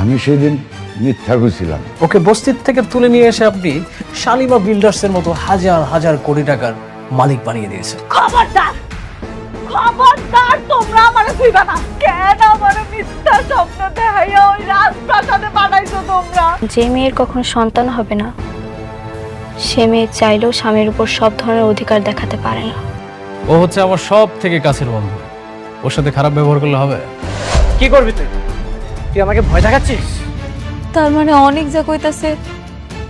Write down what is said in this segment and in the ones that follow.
আমি সেদিন মিথ্যা কইছিলাম। ওকে বস্তির থেকে তুলে নিয়ে এসে আপনি শালিমা বিল্ডার্সের মতো হাজার হাজার কোটি টাকার মালিক বানিয়ে দিয়েছেন। খবরদার, খবরদার, তোমরা আমারে ছুঁইবা না। কেন আমারে মিথ্যা স্বপ্ন দেখাইয়া ওই রাজপ্রাসাদে বানাইছো তোমরা? যে মেয়ের কখনো সন্তান হবে না, সে মেয়ে চাইলেও স্বামীর উপর সব ধরনের অধিকার দেখাতে পারে না। ও হচ্ছে আমার সব থেকে কাছের বন্ধু, ওর সাথে খারাপ ব্যবহার করলে হবে? কি করবি তুই? তুই আমাকে ভয় দেখাচ্ছিস? তার মানে অনেক যা কইতাছে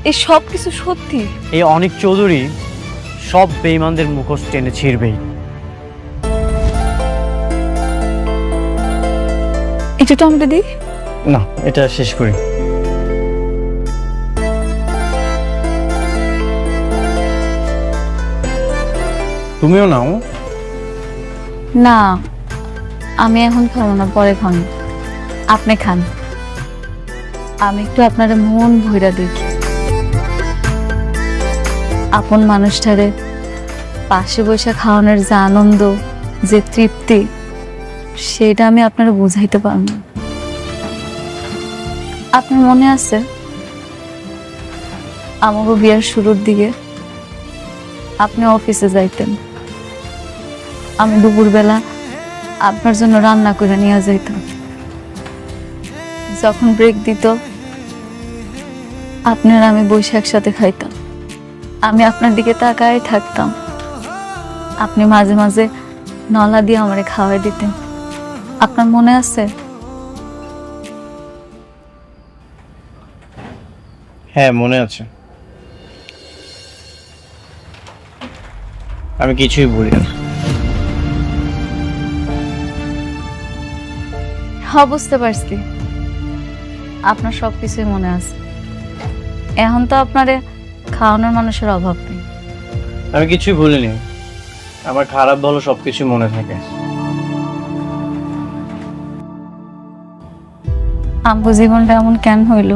এই সব কিছু সত্যি? এই অনেক চৌধুরী সব বেঈমানদের মুখোশ টেনে ছিঁড়বেই। একটু টমেটো দিই। না, এটা শেষ করি। তুমিও নাও। না, আমি এখন খাবো না, পরে খান। আপনি খান, আমি একটু আপনার মন ভইরা দেখি। আপন মানুষটারে পাশে বসে খাওয়ানোর যে আনন্দ, যে তৃপ্তি, সেটা আমি আপনারা বুঝাইতে পারব না। আপনার মনে আছে আমাকে বিয়ের শুরুর দিকে আপনি অফিসে যাইতেন, আমি দুপুরবেলা আপনার জন্য রান্না করে নিয়ে যাইতাম। যখন ব্রেক দিত আপনার আমি বসে একসাথে খাইতাম। আমি আপনার দিকে তাকায় থাকতাম, আপনি মাঝে মাঝে নলা দিয়ে আমারে খাওয়াই দিতেন। আপনার মনে আছে? হ্যাঁ, মনে আছে। আমি কিছুই ভুলি না। হ্যাঁ, বুঝতে পারছি, আপনার সবকিছুই মনে আছে। এখন তো আপনারে খাওয়ানোর মানুষের অভাব নেই। আমি কিছুই ভুলিনি। আমার খারাপ ভালো সবকিছু মনে থাকে। আমগো জীবনটা এমন কেন হইল?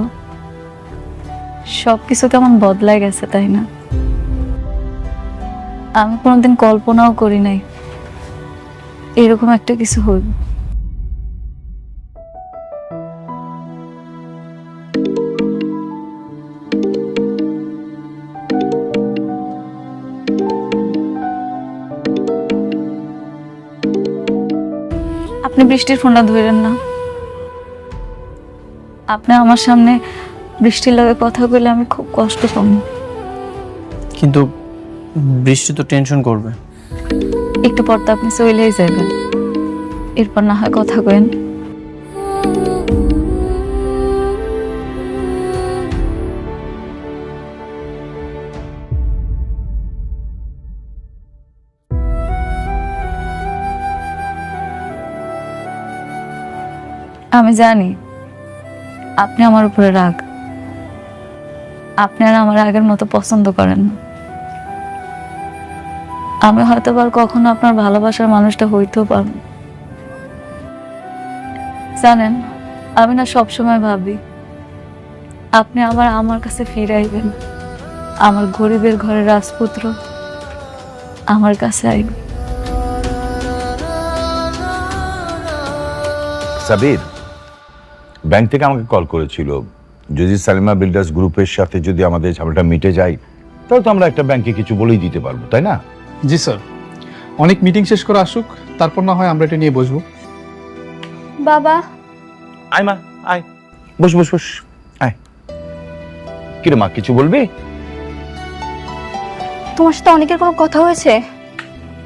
সবকিছু কেমন বদলায় গেছে, তাই না? আমি কোনোদিন কল্পনাও করি নাই এরকম একটা কিছু হইল। আপনি বৃষ্টির ফোনটা ধরেন না। আপনি আমার সামনে বৃষ্টির লগে কথা বলে আমি খুব কষ্ট পাবো। কিন্তু বৃষ্টি তো টেনশন করবে। একটু পর তো আপনি চলেই যাবেন, এরপর না হয় কথা কইন। আমি জানি আপনি আমার উপরে রাগ, আপনি আর আমার আগের মতো পছন্দ করেন না। আমি হয়তো আর কখনো আপনার ভালোবাসার মানুষটা হইতেও পারব। জানেন, আমি না সবসময় ভাবি আপনি আবার আমার কাছে ফিরে আইবেন, আমার গরিবের ঘরের রাজপুত্র আমার কাছে আইবেন। সাবির ব্যাংক থেকে আমাকে কল করেছিল, যদি সালিমা বিল্ডার্স গ্রুপের সাথে যদি আমাদের ঝামেলাটা মিটে যায় তাহলে তো আমরা একটা ব্যাংকে কিছু বলেই দিতে পারবো, তাই না? জি স্যার, অনেক মিটিং শেষ করে আসুক, তারপর না হয় আমরা এটা নিয়ে বসবো। বাবা, আয় মা, আয়, বস বস বস, আয়। কিরে মা, কিছু বলবি? তোমার সাথে অনেকের কোনো কথা হয়েছে?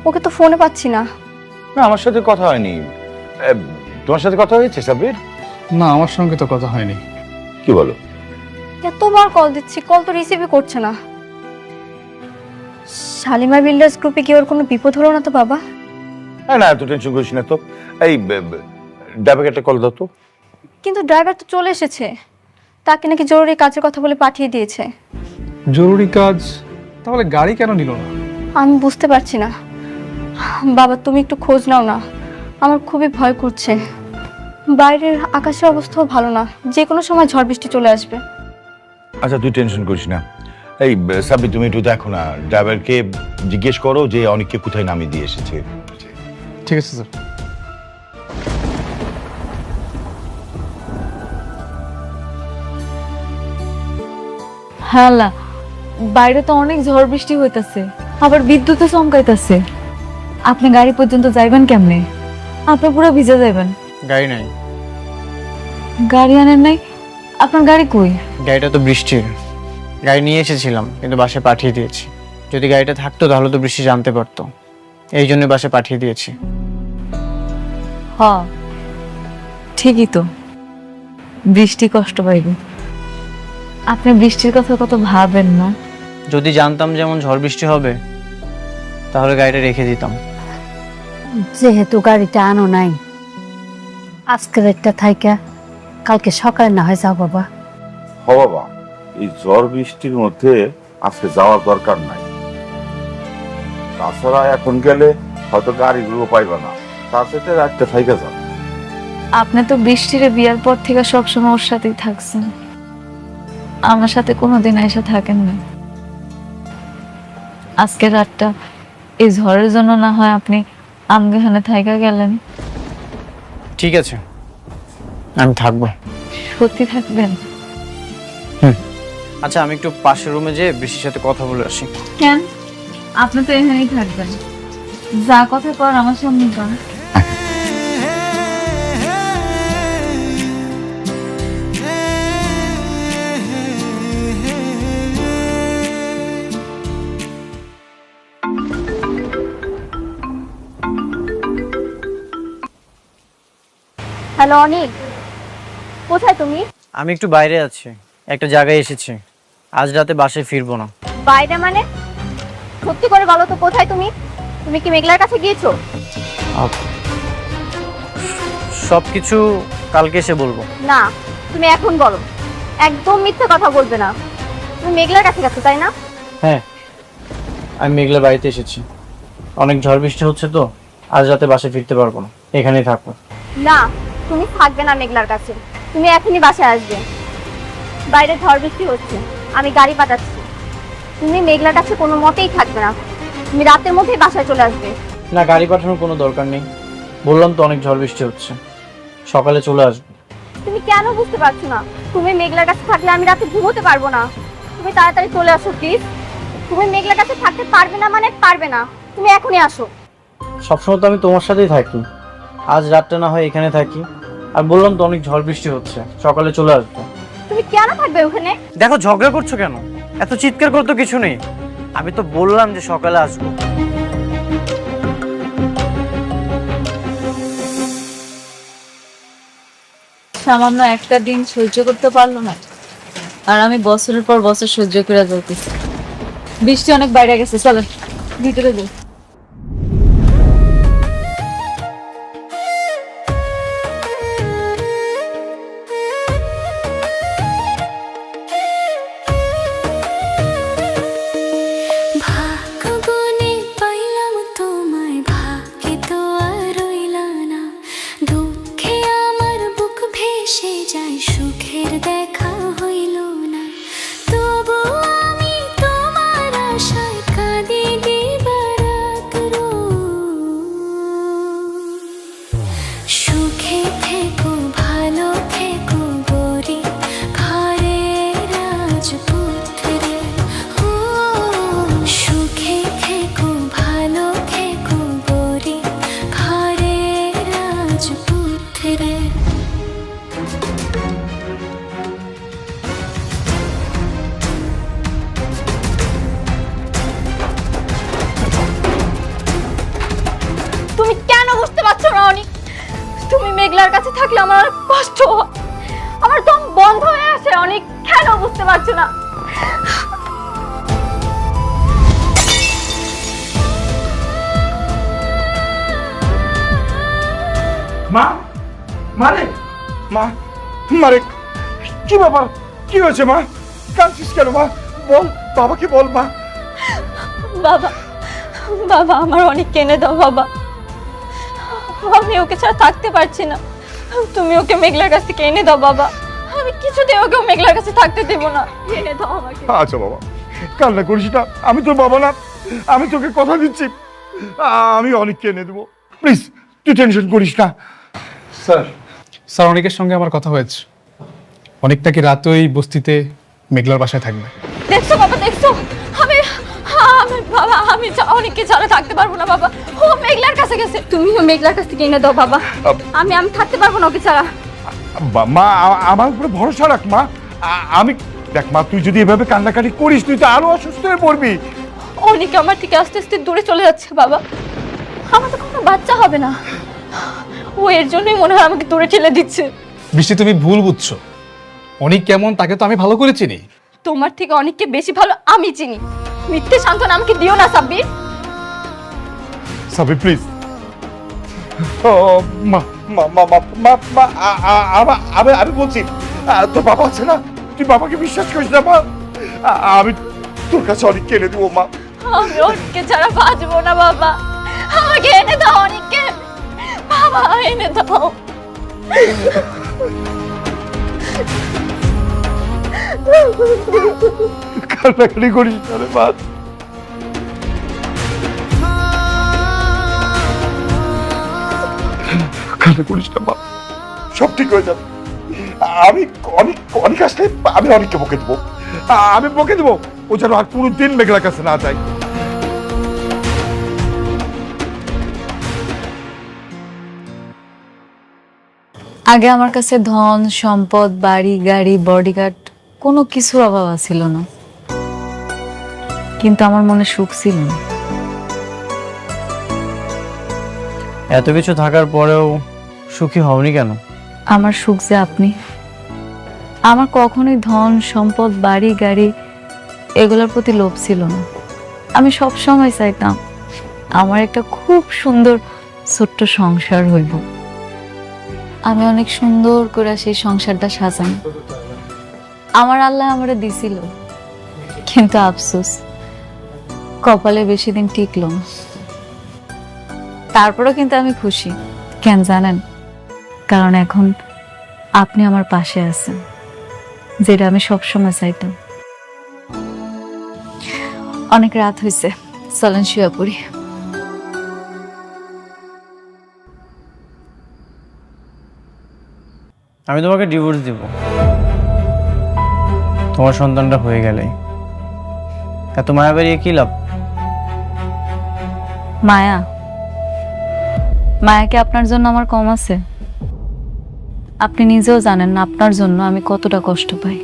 ওকে তো ফোনে পাচ্ছি না। না, আমার সাথে কথা হয়নি। তোমার সাথে কথা হয়েছে সাবির? না, আমার সঙ্গে তো কথা হয়নি। কি বলো? এতবার কল দিচ্ছি, কল তো রিসিভই করছে না। শালিমা বিল্ডার্স গ্রুপে কি ওর কোনো বিপদ হলো না তো বাবা? না, এত টেনশন করিস না তো। এই ড্রাইভারকে একটা কল দাও তো। কিন্তু ড্রাইভার তো চলে এসেছে, তাকে নাকি জরুরি কাজের কথা বলে পাঠিয়ে দিয়েছে। জরুরি কাজ? তাহলে গাড়ি কেন নিল না? আমি বুঝতে পারছি না বাবা, তুমি একটু খোঁজ নাও না, আমার খুবই ভয় করছে। বাইরের আকাশের অবস্থাও ভালো না, যে কোনো সময় ঝড় বৃষ্টি চলে আসবে। আচ্ছা, তুই টেনশন করিস না। এই সাব্বির, তুমি একটু দেখো না, ড্রাইভারকে জিজ্ঞেস করো যে অনেককে কোথায় নামিয়ে দিয়ে এসেছে। ঠিক আছে স্যার। হ্যাঁ আল্লাহ, বাইরে তো অনেক ঝড় বৃষ্টি হইতাছে, আবার বিদ্যুৎও চমকাইতাছে। আপনি গাড়ি পর্যন্ত যাইবেন কেমনে? আপনি পুরো ভিজে যাইবেন। গাড়ি নাই। গাড়ি আনেন নাই? আপনার গাড়ি কই? গাড়িটা তো বৃষ্টির। গাড়ি নিয়ে এসেছিলাম কিন্তু বাসে পাঠিয়ে দিয়েছি। যদি গাড়িটা থাকতো তাহলে তো বৃষ্টি জানতে পারতো, এই জন্য বাসে পাঠিয়ে দিয়েছি। হ, ঠিকই তো, বৃষ্টি কষ্ট পাইবে। আপনি বৃষ্টির কথা কত ভাবেন না। যদি জানতাম যেমন ঝড় বৃষ্টি হবে তাহলে গাড়িটা রেখে দিতাম। যেহেতু গাড়িটা আনো নাই, আজকের একটা থাইকা কালকে সকালে না হয় যাও বাবা। হ বাবা, এই ঝড় বৃষ্টির মধ্যে আজকে যাওয়ার দরকার নাই। তাছাড়া এখন গেলে হয়তো গাড়িগুলো পাইবে না, তার সাথে রাতটা থাইকা যাও। আপনি তো বৃষ্টির বিয়ার পর থেকে সবসময় ওর সাথেই থাকছেন, আমার সাথে কোনোদিন এসে থাকেন না। আজকের রাতটা এই ঝড়ের জন্য না হয় আপনি আমগেখানে থাইকা গেলেন। ঠিক আছে, আমি থাকবো। সত্যি থাকবেন? আচ্ছা, আমি একটু পাশের রুমে যেয়ে বৃষ্টির সাথে কথা বলে আসি। কেন? আপনি তো এখানেই থাকবেন, যা কথা কর আমার সামনে কর। হ্যালো অনিক, কোথায় তুমি? আমি একটু বাইরে আছি, একটা জায়গায় এসেছি। আজ রাতে বাসায় ফিরবো না। বাইরে মানে? সত্যি করে বলো তো কোথায় তুমি? তুমি কি মেঘলার কাছে গিয়েছো? সবকিছু কালকে এসে বলবো। না, তুমি এখন বলো। একদম মিথ্যে কথা বলবে না। তুমি মেঘলার কাছে গেছো তাই না? হ্যাঁ, আমি মেঘলা বাড়িতে এসেছি। অনেক ঝড় বৃষ্টি হচ্ছে তো আজ রাতে বাসায় ফিরতে পারবো না, এখানেই থাকবো। না, তুমি থাকবে না মেঘলার কাছে। তুমি এখনই বাসায় আসবে। বাইরে ঝড় বৃষ্টি হচ্ছে, আমি গাড়ি পাঠাচ্ছি। তুমি মেঘলার কাছে কোনো মতেই থাকবে না। তুমি রাতের মধ্যেই বাসায় চলে আসবে। না, গাড়ি পাঠানোর কোনো দরকার নেই। বললাম তো অনেক ঝড় বৃষ্টি হচ্ছে, সকালে চলে আসবো। তুমি কেন বুঝতে পারছো না? তুমি মেঘলার কাছে থাকলে আমি রাতে ঘুমোতে পারবো না। তুমি তাড়াতাড়ি চলে আসো প্লিজ। তুমি মেঘলার কাছে থাকতে পারবে না মানে পারবে না। তুমি এখনই আসো। সবসময় তো আমি তোমার সাথেই থাকি, আজ রাতটা না হয় এখানে থাকি। আর বললাম তো অনেক ঝড় বৃষ্টি হচ্ছে, সকালে চলে আসবো। তুমি কেন থাকবে ওখানে? দেখো, ঝগড়া করছো কেন? এত চিৎকার করতে কিছু নেই। আমি তো বললাম যে সকালে আসবো। সামান্য একটা দিন সহ্য করতে পারলো না, আর আমি বছরের পর বছর সহ্য করে যাইতেছি। বৃষ্টি অনেক বাইরে গেছে, চলেন ভিতরে যাই। ভাগ্যগুণে পাইলাম তোমায়, ভাগ্যে তো আর রইলা না। দুঃখে আমার বুক ভেসে যায়, সুখের দেখা হইল না। তবু আমি তোমার আশায় কাঁদি দিবারাত সুখে থেকো, ভালো থেকো গরি ঘরে রাজপুত্রে। ও সুখে থেকো, ভালো থেকো গরি ঘরে রাজপুত্রে। তুমি কেন বুঝতে পারছো না অনিক? তুমি মেঘলার কাছে থাকলে আমার অনেক কষ্ট হয়। আমার দম বন্ধ হয়ে আসে অনিক। কেন বুঝতে পারছো না? মা, মারে, মা, মারে, কি ব্যাপার? কি হয়েছে মা? কাঁদছিস কেন মা? বল, বাবাকে বল মা। বাবা, বাবা আমার অনেক কেনে দাও বাবা। আমি ওকে ছাড়া থাকতে পারছি না। তুমি ওকে মেঘলার কাছ থেকে এনে দাও বাবা। আমি কিছুতেই ওকে মেঘলার কাছে থাকতে দেব না। এনে দাও আমাকে। আচ্ছা বাবা, কান্না করিস না। আমি তোর বাবা না, আমি তোকে কথা দিচ্ছি, আমি অনেককে এনে দেবো। প্লিজ, তুই টেনশন করিস না। স্যার অনেকের সঙ্গে আমার কথা হয়েছে, অনেক নাকি রাতে ওই বস্তিতে মেঘলার বাসায় থাকবে। দেখছো বাবা, দেখছো? আমি আমি বাবা, আমি অনেককে ছাড়া থাকতে পারবো না বাবা। ও মেঘলার কাছে গেছে, তুমিও মেঘলার কাছ থেকে এনে দাও বাবা। আমি থাকতে পারবো না ওকে ছাড়া। মা আমার উপরে ভরসা রাখ মা। আমি দেখ মা, তুই যদি এভাবে কান্নাকাটি করিস তুই তো আরো অসুস্থ হয়ে পড়বি। অনেক আমার থেকে আস্তে আস্তে দূরে চলে যাচ্ছে বাবা। আমার তো কোনো বাচ্চা হবে না, ও এর জন্যই মনে হয় আমাকে দূরে ঠেলে দিচ্ছে। বৃষ্টি, তুমি ভুল বুঝছো। অনেক কেমন তাকে তো আমি ভালো করে চিনি। তোমার থেকে অনেককে বেশি ভালো আমি চিনি। মিথ্যে সান্ত্বনা আমাকে দিও না সাব্বির। সাবি প্লিজ। মা মা মা মা মা আমি বলছি তোর বাবা আছে না, তুই বাবাকে বিশ্বাস করিস না মা। আমি তোর কাছে অনেক এনে দেবো মা। আমি অনেককে ছাড়া বাঁচবো না বাবা, আমাকে এনে দাও অনেককে, বাবা এনে দাও। কান্নাকাটি করিস না রে মা। কান্না করিস না মা, সব ঠিক হয়ে যাবে। আমি অনেক আসলে আমি অনেককে বকে দেবো, আমি বকে দেবো। ও যেন আর কোনোদিন মেঘলার কাছে না যায়। আগে আমার কাছে ধন সম্পদ, বাড়ি গাড়ি, বডিগার্ড কোনো কিছুর অভাব ছিল না, কিন্তু আমার মনে সুখ ছিল না। এত কিছু থাকার পরেও সুখী হওনি কেন? আমার সুখ যে আপনি। আমার কখনোই ধন সম্পদ, বাড়ি গাড়ি এগুলোর প্রতি লোভ ছিল না। আমি সব সময় চাইতাম আমার একটা খুব সুন্দর ছোট্ট সংসার হইব। আমি অনেক সুন্দর করে সেই সংসারটা সাজাই। আমার আল্লাহ আমারে দিছিল, কিন্তু আফসোস কপালে বেশি দিন টিকলো না। তারপরেও কিন্তু আমি খুশি, কেন জানেন? কারণ এখন আপনি আমার পাশে আছেন, যেটা আমি সবসময় চাইতাম। অনেক রাত হয়েছে, চলেন শুয়ে পড়ি। আমি তোমাকে ডিভোর্স দিব তোমার সন্তানটা হয়ে গেলে। এত মায়া বাড়িয়ে কি লাভ? মায়া? মায়া কি আপনার জন্য আমার কম আছে? আপনি নিজেও জানেন না আপনার জন্য আমি কতটা কষ্ট পাই।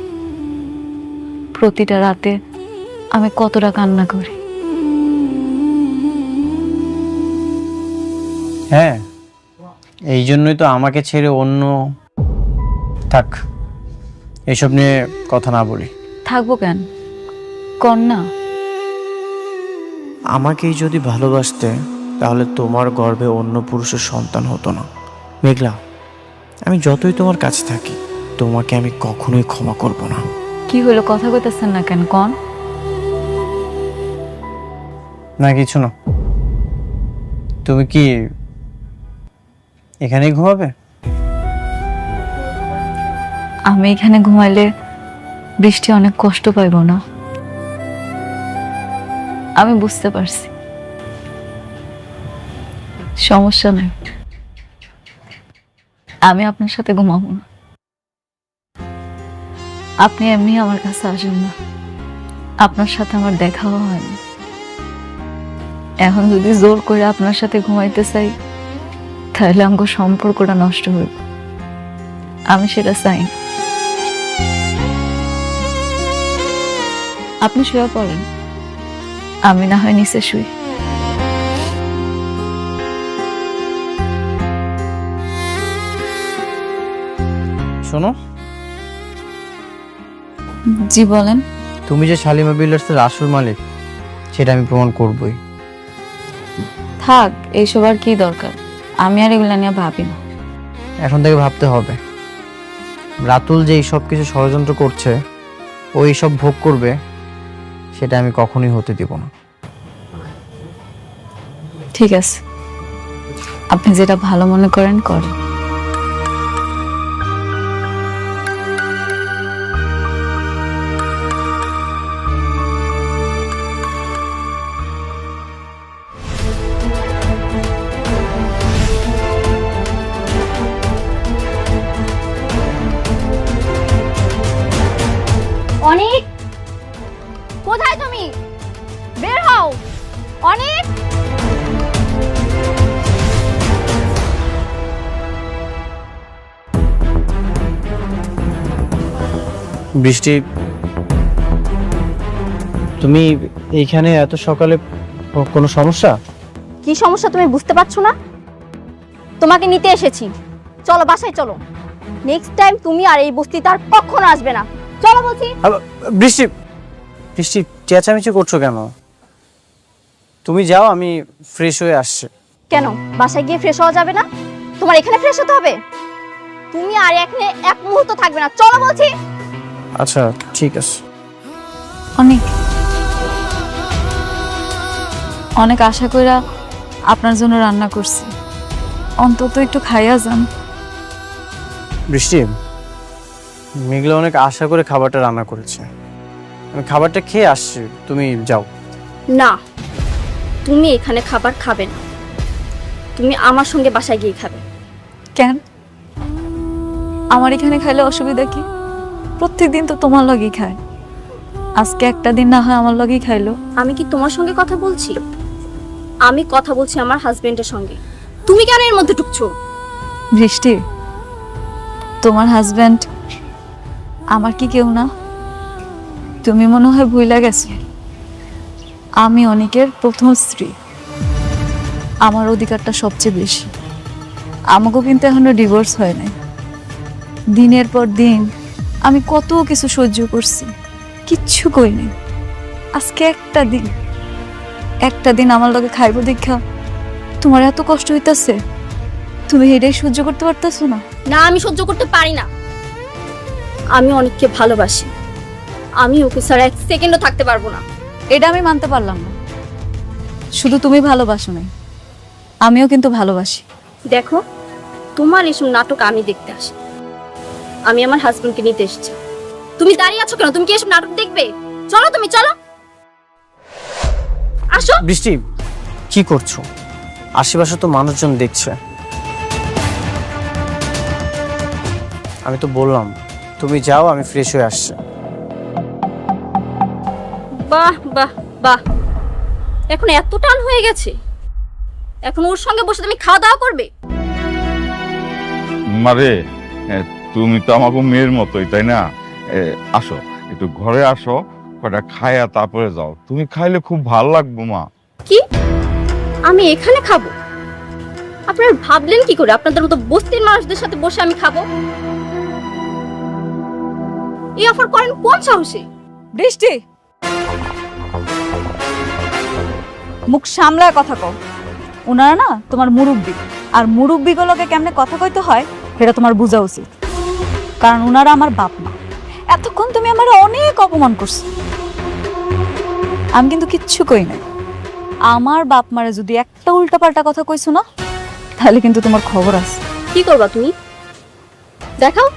প্রতিটা রাতে আমি কতটা কান্না করি। হ্যাঁ, এই জন্যই তো আমাকে ছেড়ে অন্য। থাক, এসব নিয়ে কথা না বলি। থাকবো কেন, কন্যা? আমাকেই যদি ভালোবাসতে তাহলে তোমার গর্ভে অন্য পুরুষের সন্তান হতো না। মেঘলা, আমি যতই তোমার কাছে থাকি তোমাকে আমি কখনোই ক্ষমা করব না। কি হলো, কথা কইতেছেন না কেন? কন। না কিছু না। তুমি কি এখানেই ঘুমাবে? আমি এখানে ঘুমাইলে বৃষ্টি অনেক কষ্ট পাইব না? আমি বুঝতে পারছি, সমস্যা নেই। আমি আপনার সাথে ঘুমাবো না। আপনি এমনি আমার কাছে আসেন না, আপনার সাথে আমার দেখাও হয়নি। এখন যদি জোর করে আপনার সাথে ঘুমাইতে চাই তাহলে আমার সম্পর্কটা নষ্ট হইব। আমি সেটা চাই না। আপনি শুয়ে পড়েন, আমি না হয় নিচে শুই। শোনো, জি বলেন। তুমি যে শালিমা বিল্ডার্সের আসল মালিক সেটা আমি প্রমাণ করবই। থাক, এইসব আর কি দরকার, আমি আর এগুলা নিয়ে ভাবি না। এখন থেকে ভাবতে হবে। রাতুল যে এই সব কিছু ষড়যন্ত্র করছে, ও এইসব ভোগ করবে, সেটা আমি কখনোই হতে দিব না। ঠিক আছে, আপনি যেটা ভালো মনে করেন করেন। অনেক বৃষ্টি, তুমি এইখানে এত সকালে কোনো সমস্যা? কি সমস্যা তুমি বুঝতে পারছো না? তোমাকে নিতে এসেছি, চলো বাসায় চলো। নেক্সট টাইম তুমি আর এই বস্তিতে আর কখনো আসবে না। চলো বলছি। বৃষ্টি, বৃষ্টি চেঁচামেচি করছো কেন? তুমি যাও, আমি ফ্রেশ হয়ে আসছি। কেন বাসায় গিয়ে ফ্রেশ হওয়া যাবে না? তোমার এখানে ফ্রেশ হতে হবে। তুমি আর এখানে এক মুহূর্ত থাকবে না, চলো বলছি। আচ্ছা ঠিক আছে। অনেক অনেক আশা কইরা আপনার জন্য রান্না করছি, অন্তত একটু খাইয়া যান। বৃষ্টি, মেঘলা অনেক আশা করে খাবারটা রান্না করেছে, আমি খাবারটা খেয়ে আসছি, তুমি যাও। না, তুমি এখানে খাবার খাবে না, তুমি আমার সঙ্গে বাসায় গিয়ে খাবে। কেন? আমার এখানে খাইলে অসুবিধা কি? প্রত্যেকদিন তো তোমার লগেই খায়, আজকে একটা দিন না হয় আমার লগেই খাইলো। আমি কি তোমার সঙ্গে কথা বলছি? আমি কথা বলছি আমার হাজবেন্ডের সঙ্গে। তুমি কেন এর মধ্যে ঢুকছো? বৃষ্টি, তোমার হাজবেন্ড আমার কি কেউ না? তুমি মনে হয় ভুইলা গেছো, আমি অনেকের প্রথম স্ত্রী, আমার অধিকারটা সবচেয়ে বেশি। আমাকেও কিন্তু এখনো ডিভোর্স হয় নাই। দিনের পর দিন আমি কত কিছু সহ্য করছি, কিচ্ছু কই নাই। আজকে একটা দিন আমার লগে খাইব দেখা তোমার এত কষ্ট হইতাছে, তুমি এটাই সহ্য করতে পারতেছো না? না, আমি সহ্য করতে পারি না। আমি অনেককে ভালোবাসি, আমি ওকে ছাড়া এক সেকেন্ডও থাকতে পারবো না। এটা আমি মানতে পারলাম না। শুধু তুমি ভালোবাসো নাই, আমিও কিন্তু ভালোবাসি। দেখো, তোমার এসব নাটক আমি দেখতে আসি, আমি আমার হাজবেন্ডকে নিতে এসেছি। তুমি দাঁড়িয়ে আছো কেন? তুমি কি এসব নাটক দেখবে? চলো, তুমি চলো, আসো। বৃষ্টি, কি করছো? আশেপাশে তো মানুষজন দেখছে। আমি তো বললাম তুমি যাও, আমি ফ্রেশ হয়ে আসছি। বাহ বাহ বাহ, এখন এত টান হয়ে গেছে, এখন ওর সঙ্গে বসে তুমি খাওয়া দাওয়া করবে? মারে, তুমি তো আমাকে মেয়ের মতোই, তাই না? আসো, একটু ঘরে আসো, কটা খায়া তারপরে যাও। তুমি খাইলে খুব ভালো লাগবে মা। কি? আমি এখানে খাবো? আপনারা ভাবলেন কি করে আপনাদের মতো বস্তির মানুষদের সাথে বসে আমি খাবো? এই অফার করেন কোন সাহসে? বৃষ্টি, মুখ সামলায় কথা কও। ওনারা না তোমার মুরব্বি, আর মুরব্বিগুলোকে কেমনে কথা কইতে হয় সেটা তোমার বোঝা উচিত, কারণ ওনারা আমার বাপ মা। এতক্ষণ তুমি আমার অনেক অপমান করছো, আমি কিন্তু কিচ্ছু কই নাই। আমার বাপ মারে যদি একটা উল্টাপাল্টা কথা কইছো না, তাহলে কিন্তু তোমার খবর আছে। কি করবা তুমি? দেখাও,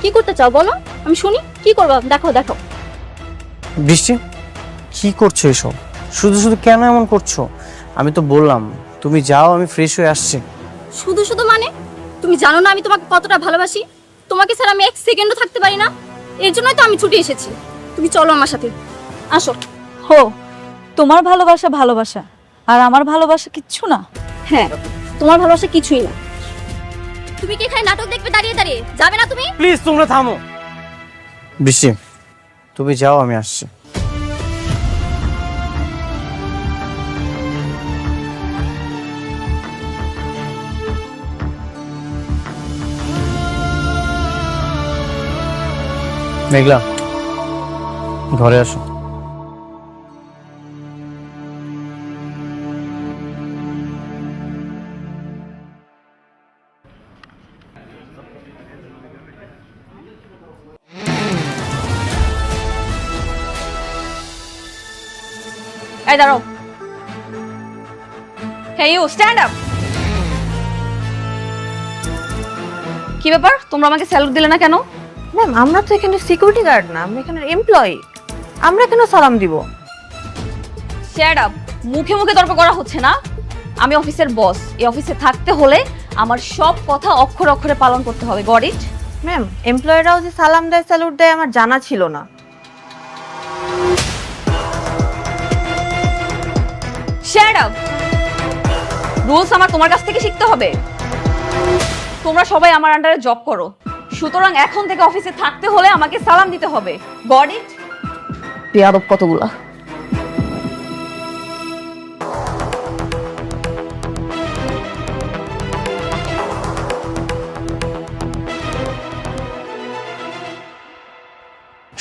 কি করতে চাও বলো, আমি শুনি। কি করবা? দেখো দেখো। বৃষ্টি, কি করছো এসব? শুধু শুধু কেন এমন করছো? আমি তো বললাম তুমি যাও, আমি ফ্রেশ হয়ে আসছি। শুধু শুধু মানে? তুমি জানো না আমি তোমাকে কতটা ভালোবাসি? তোমাকে ছাড়া আমি এক সেকেন্ডও থাকতে পারি না, এর জন্যই তো আমি ছুটে এসেছি। তুমি চলো আমার সাথে, আসো। হো, তোমার ভালোবাসা ভালোবাসা, আর আমার ভালোবাসা কিচ্ছু না। হ্যাঁ, তোমার ভালোবাসা কিছুই না। তুমি কি এখানে নাটক দেখবে দাঁড়িয়ে দাঁড়িয়ে? যাবে না তুমি? প্লিজ তোমরা থামো। বৃষ্টি, তুমি যাও, আমি আসছি। মেঘলা, ঘরে আসো। এই দাঁড়াও। Hey you, stand up. কি ব্যাপার, তোমরা আমাকে স্যালুট দিলে না কেন? ম্যাম, আমরা তো এখানে সিকিউরিটি গার্ড না, আমরা এখানে এমপ্লয়ি, আমরা কেন সালাম দিব? Shut up. মুখে মুখে তর্ক করা হচ্ছে না। আমি অফিসের বস, এই অফিসে থাকতে হলে আমার সব কথা অক্ষরে অক্ষরে পালন করতে হবে। Got it? ম্যাম, এমপ্লয়িরাও যে সালাম দেয় স্যালুট দেয় আমার জানা ছিল না। Shut up. রুলস আমার তোমার কাছ থেকে শিখতে হবে। তোমরা সবাই আমার আন্ডারে জব করো, সুতরাং এখন থেকে অফিসে থাকতে হলে আমাকে সালাম দিতে হবে। Got it? বেয়াদব কতগুলা।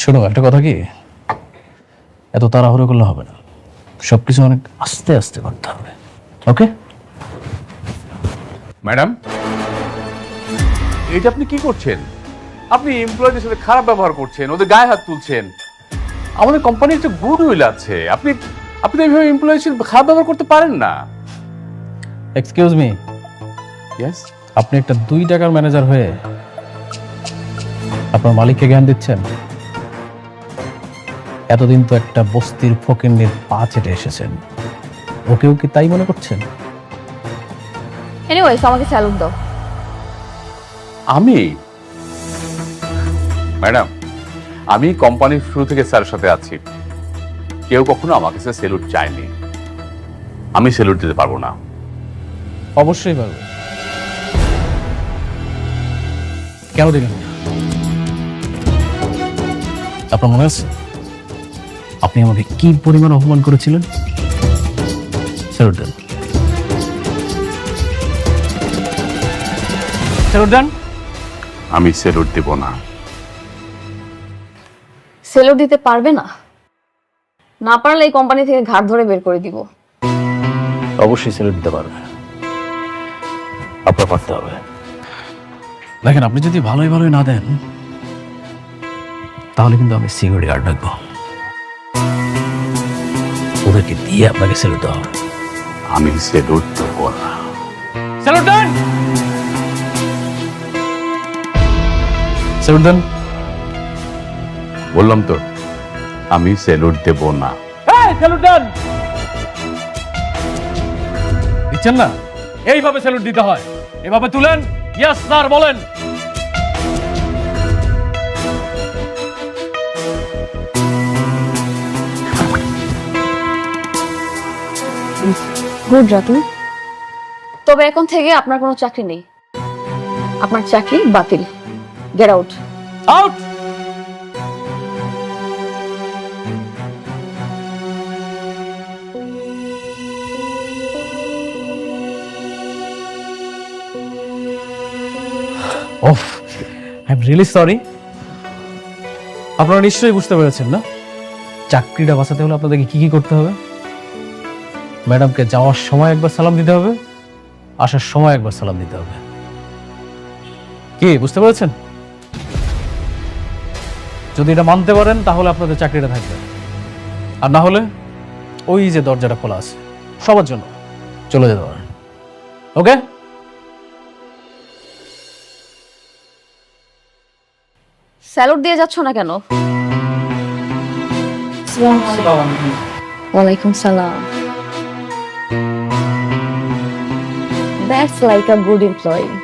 শোনো, একটা কথা কি, এত তাড়াহুড়ো করলে হবে না, সবকিছু অনেক আস্তে আস্তে করতে হবে। ওকে ম্যাডাম, এটা আপনি কি করছেন? আপনি এমপ্লয়ীদের সাথে খারাপ ব্যবহার করছেন, ওদের গায়ে হাত তুলছেন। আমাদের কোম্পানির একটা গুড উইল আছে, আপনি আপনি এইভাবে এমপ্লয়ীর সাথে খারাপ ব্যবহার করতে পারেন না। এক্সকিউজ মি, ইয়েস, আপনি একটা 2 টাকার ম্যানেজার হয়ে আপনার মালিককে জ্ঞান দিচ্ছেন? এতদিন তো একটা বস্তির ফকিন্নির পা চেটে এসেছেন, ওকেও কি তাই মনে করছেন? এনিওয়েজ, আমাকে স্যালুট দাও। আমি ম্যাডাম, আমি কোম্পানির শুরু থেকে স্যারের সাথে আছি, কেউ কখনো আমাকে স্যালুট চায়নি, আমি স্যালুট দিতে পারবো না। অবশ্যই পারবে। কেন দিলেন? আপনার মনে আছে আপনি আমাকে কি পরিমাণ অপমান করেছিলেন? স্যালুট দেন, স্যালুট দেন। আমি স্যালুট দেব না। স্যালুট দিতে পারবে না? না পারলে এই কোম্পানি থেকে ঘাট ধরে বের করে দিব। অবশ্যই স্যালুট দিতে পারবে, আপনার পারতে হবে। দেখেন, আপনি যদি ভালোই ভালোই না দেন তাহলে কিন্তু আমি সিকিউরিটি গার্ড ডাকবো, ওদেরকে দিয়ে আপনাকে স্যালুট দেওয়া হবে। আমি স্যালুট দেব না। স্যালুট দেন, স্যালুট দেন। বললাম তো, আমি স্যালুট দেব না। স্যালুট দেন। দিচ্ছেন না? এইভাবে স্যালুট দিতে হয়, এভাবে তুলেন, ইয়েস স্যার বলেন। গুড রাতুল, তবে এখন থেকে আপনার কোনো চাকরি নেই, আপনার চাকরি বাতিল। Get out. Out. Of, I am really sorry. আপনারা নিশ্চয়ই বুঝতে পেরেছেন না, চাকরিটা বাঁচাতে হলে আপনাদেরকে কি কি করতে হবে? ম্যাডামকে যাওয়ার সময় একবার সালাম দিতে হবে, আসার সময় একবার সালাম দিতে হবে। কি বুঝতে পেরেছেন? যদি এটা মানতে পারেন তাহলে আপনাদের চাকরিটা থাকবে, আর না হলে ওই যে দরজাটা খোলা আছে সবার জন্য, চলে যেতে পারেন। ওকে? স্যালুট দিয়ে যাচ্ছ না কেন? ওয়ালাইকুম সালাম। That's like a good employee.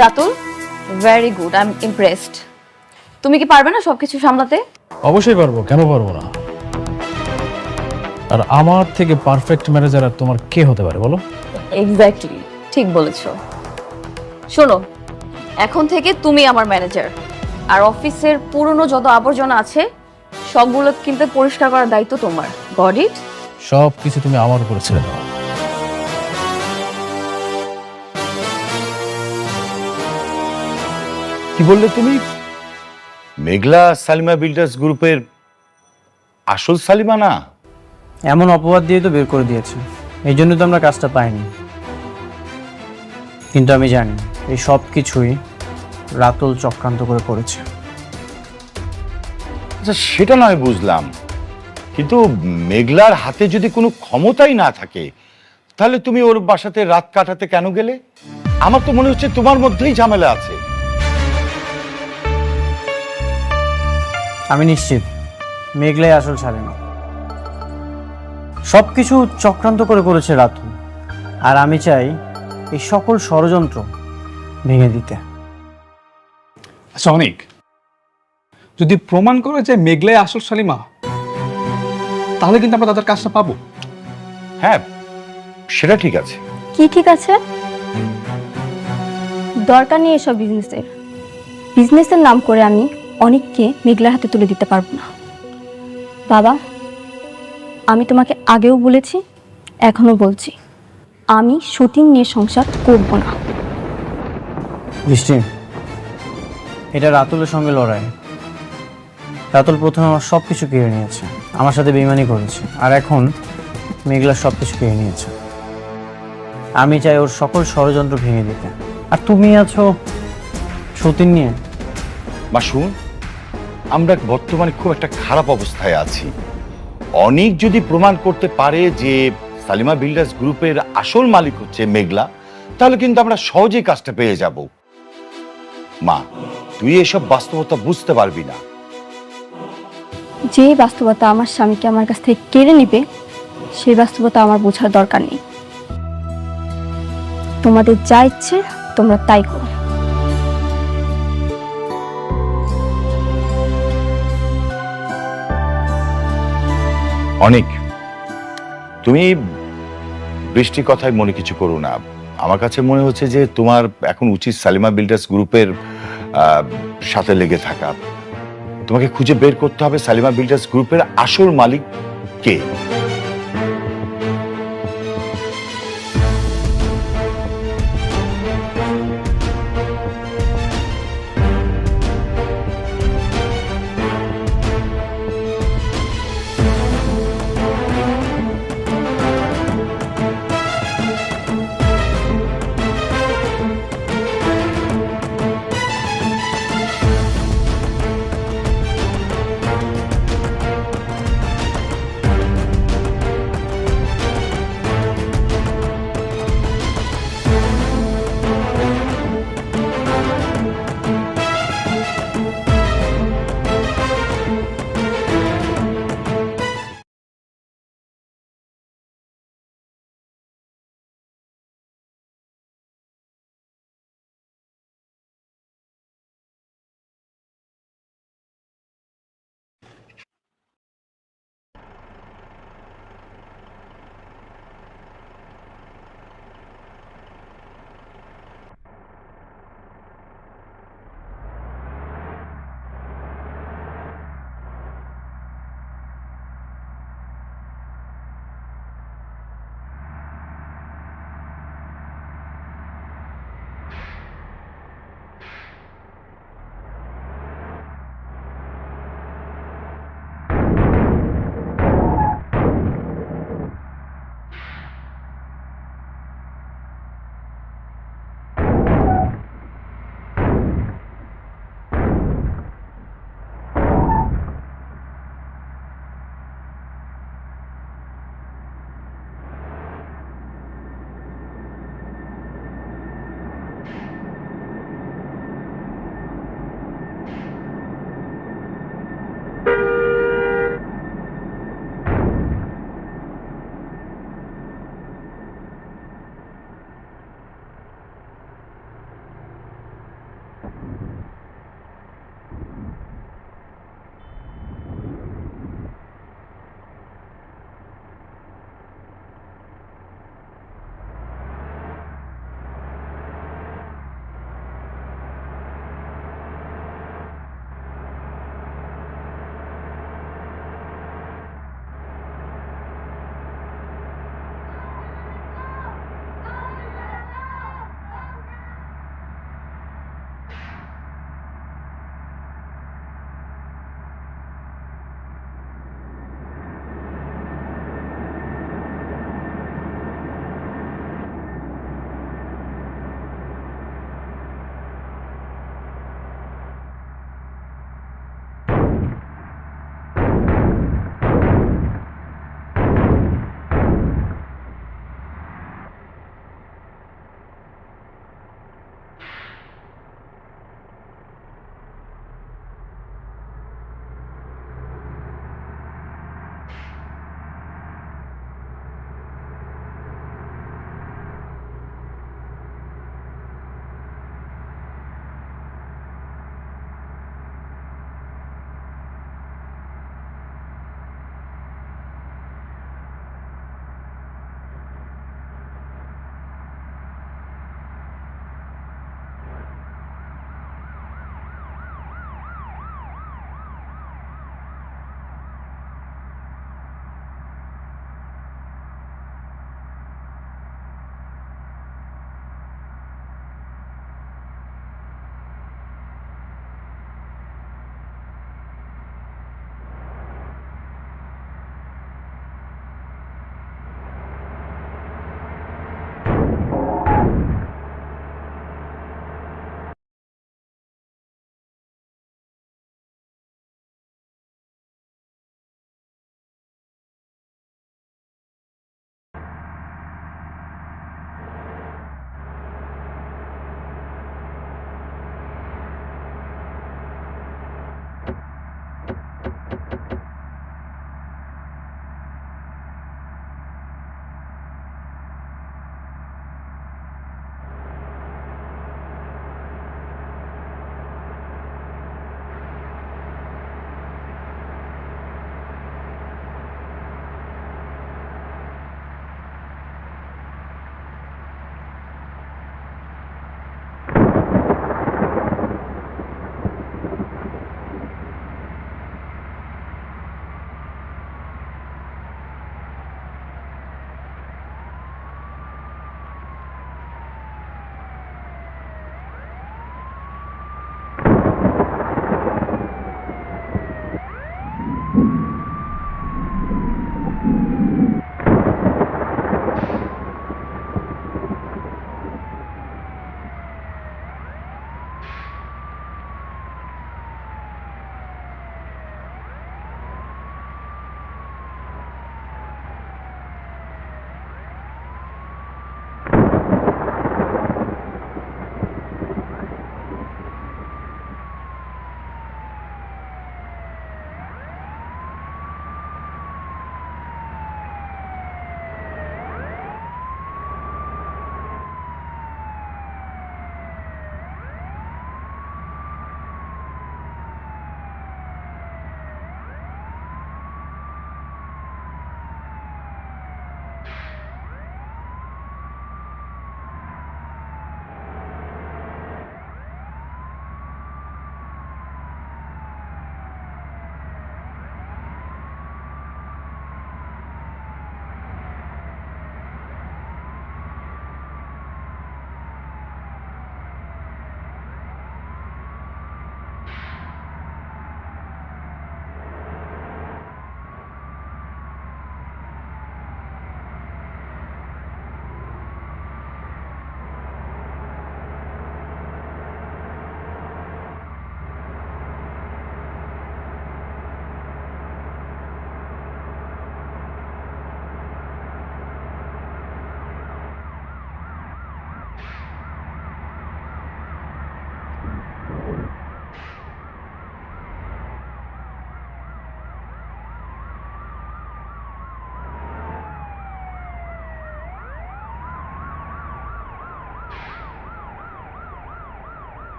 Ratul, very good, I am impressed. তুমি কি পারবে না সবকিছু সামলাতে? অবশ্যই পারবো, কেন পারবো না? আর আমার থেকে পারফেক্ট ম্যানেজার আর তোমার কে হতে পারে বলো? এক্স্যাক্টলি, ঠিক বলেছো। শোনো, এখন থেকে তুমি আমার ম্যানেজার, আর অফিসের পুরনো যত আবর্জনা আছে সবগুলো কিন্তু পরিষ্কার করার দায়িত্ব তোমার। Got it? সব কিছু তুমি আমার উপরে ছেড়ে দাও। কি বললে তুমি? মেঘলা সালিমা বিল্ডার্স গ্রুপের আসল সালিমা না? এমন অপবাদ দিয়ে তো বের করে দিয়েছে, এই জন্য তো আমরা কাজটা পাইনি। কিন্তু আমি জানি এই সব কিছুই রাতুল চক্রান্ত করে করেছে। আচ্ছা, সেটা নয় বুঝলাম, কিন্তু মেঘলার হাতে যদি কোনো ক্ষমতাই না থাকে তাহলে তুমি ওর বাসাতে রাত কাটাতে কেন গেলে? আমার তো মনে হচ্ছে তোমার মধ্যেই ঝামেলা আছে। আমি নিশ্চিত মেঘলাই আসল ছাড়েনি, সবকিছু চক্রান্ত করে করেছে রাতুল, আর আমি চাই এই সকল ষড়যন্ত্র ভেঙে দিতে। আচ্ছা অনেক, যদি প্রমাণ করা যায় মেঘলাই আসল সালিমা, তাহলে কিন্তু আমরা তাদের কাজটা পাবো। হ্যাঁ, সেটা ঠিক আছে, কি ঠিক আছে? দরকার নেই এসব বিজনেসের। বিজনেসের নাম করে আমি অনেককে মেঘলার হাতে তুলে দিতে পারবো না। বাবা, আমি তোমাকে আগেও বলেছি, এখনো বলছি, আমি সতীন নিয়ে সংসার করব না। বৃষ্টি, এটা রাতুলের সঙ্গে লড়াই। রাতুল প্রথমে আমার সব কিছু কেড়ে নিয়েছে, আমার সাথে বেইমানি করেছে, আর এখন মেঘলা সব কিছু কেড়ে নিয়েছে। আমি চাই ওর সকল ষড়যন্ত্র ভেঙে দিতে, আর তুমি আছো সতীন নিয়ে। মাসুম, আমরা বর্তমানে খুব একটা খারাপ অবস্থায় আছি। অনেক যদি প্রমাণ করতে পারে যে সালিমা বিল্ডার্স গ্রুপের আসল মালিক হচ্ছে মেঘলা, তাহলে কিন্তু আমরা সহজেই কাজটা পেয়ে যাব। মা, তুই এসব বাস্তবতা বুঝতে পারবি না। যে বাস্তবতা আমার স্বামীকে আমার কাছ থেকে কেড়ে নিবে, সেই বাস্তবতা আমার বোঝার দরকার নেই। তোমাদের যা ইচ্ছে তোমরা তাই করো। অনেক, তুমি বৃষ্টির কথায় মনে কিছু করো না। আমার কাছে মনে হচ্ছে যে তোমার এখন উচিত সালিমা বিল্ডার্স গ্রুপের সাথে লেগে থাকা। তোমাকে খুঁজে বের করতে হবে সালিমা বিল্ডার্স গ্রুপের আসল মালিক কে।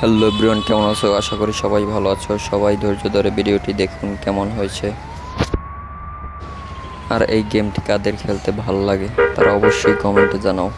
হ্যালো এভরিওয়ান, কেমন আছো? আশা করি সবাই ভালো আছো। সবাই ধৈর্য ধরে ভিডিওটি দেখুন কেমন হয়েছে। আর এই গেমটি কাদের খেলতে ভালো লাগে তারা অবশ্যই কমেন্টে জানাও।